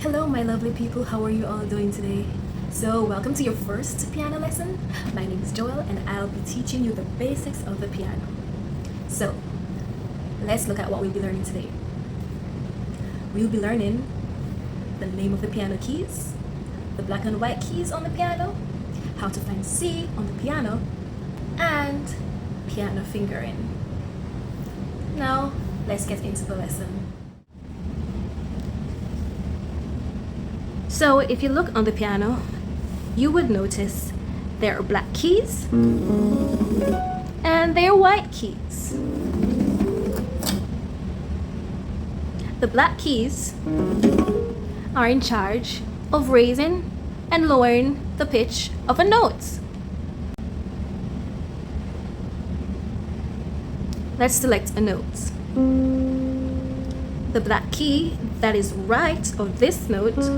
Hello, my lovely people. How are you all doing today? So, welcome to your first piano lesson. My name is Joel, and I'll be teaching you the basics of the piano. So, let's look at what we'll be learning today. We'll be learning the name of the piano keys, the black and white keys on the piano, how to find C on the piano, and piano fingering. Now, let's get into the lesson. So if you look on the piano, you would notice there are black keys and there are white keys. The black keys are in charge of raising and lowering the pitch of a note. Let's select a note. The black key that is right of this note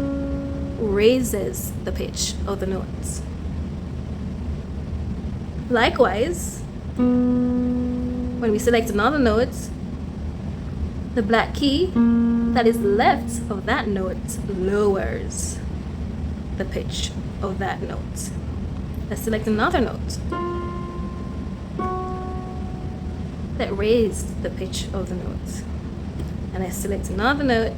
raises the pitch of the notes. Likewise, when we select another note, the black key that is left of that note lowers the pitch of that note. Let's select another note that raises the pitch of the note. And I select another note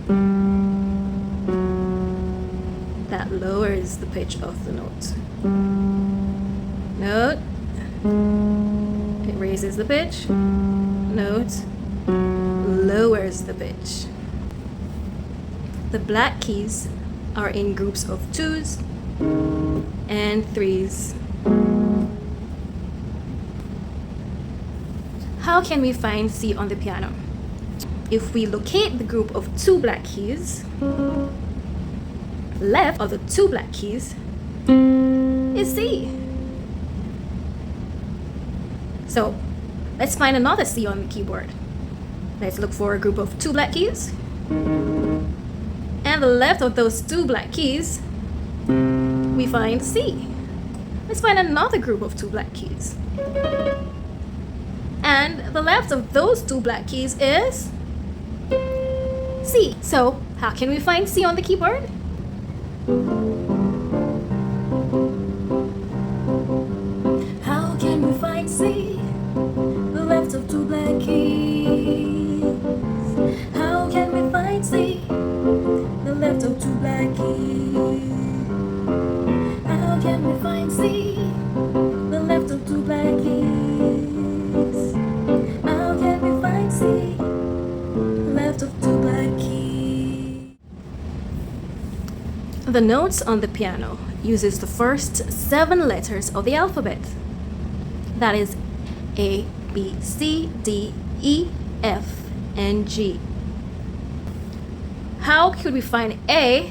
that lowers the pitch of the note. Note, it raises the pitch. Note, lowers the pitch. The black keys are in groups of 2s and 3s. How can we find C on the piano? If we locate the group of 2 black keys, left of the 2 black keys is C. So let's find another C on the keyboard. Let's look for a group of 2 black keys. And the left of those 2 black keys, we find C. Let's find another group of 2 black keys. And the left of those 2 black keys is C. So how can we find C on the keyboard? How can we find C? The left of 2 black keys. How can we find C? The left of 2 black keys. How can we find C? The left of 2 black keys. How can we find C? The left of 2 black keys. The notes on the piano uses the first 7 letters of the alphabet. That is A, B, C, D, E, F, and G. How could we find A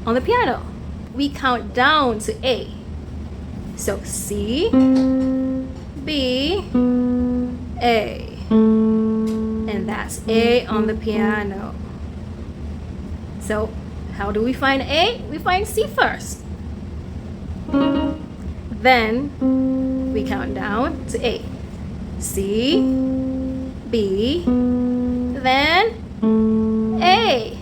on the piano? We count down to A. So C, B, A. And that's A on the piano. So how do we find A? We find C first. Then we count down to A. C, B, then A.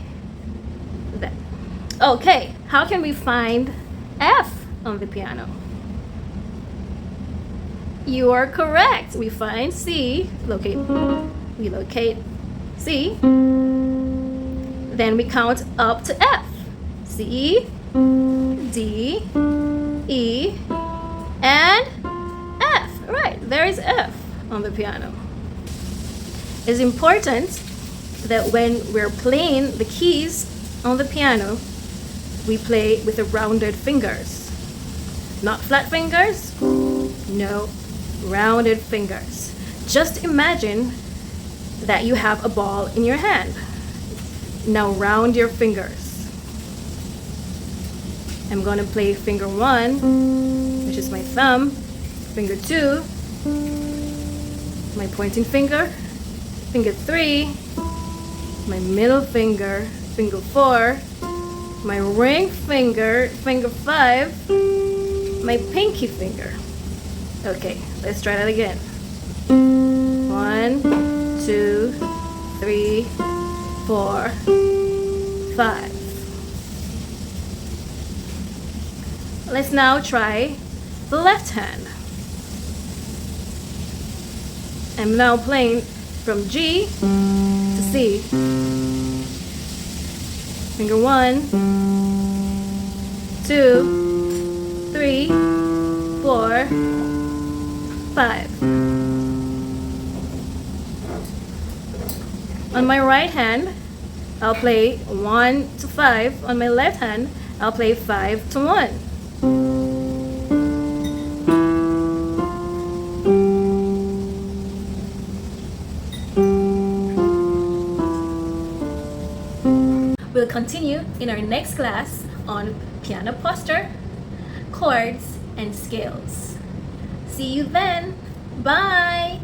Okay, how can we find F on the piano? You are correct. We find C, we locate C, then we count up to F. C, D, E, and F. Right, there is F on the piano. It's important that when we're playing the keys on the piano, we play with the rounded fingers. Not flat fingers, no, rounded fingers. Just imagine that you have a ball in your hand. Now round your fingers. I'm going to play finger 1, which is my thumb, finger 2, my pointing finger, finger 3, my middle finger, finger 4, my ring finger, finger 5, my pinky finger. Okay, let's try that again. 1, 2, 3, 4, 5. Let's now try the left hand. I'm now playing from G to C. Finger 1, 2, 3, 4, 5. On my right hand, I'll play 1 to 5. On my left hand, I'll play 5 to 1. We'll continue in our next class on piano posture, chords, and scales. See you then. Bye!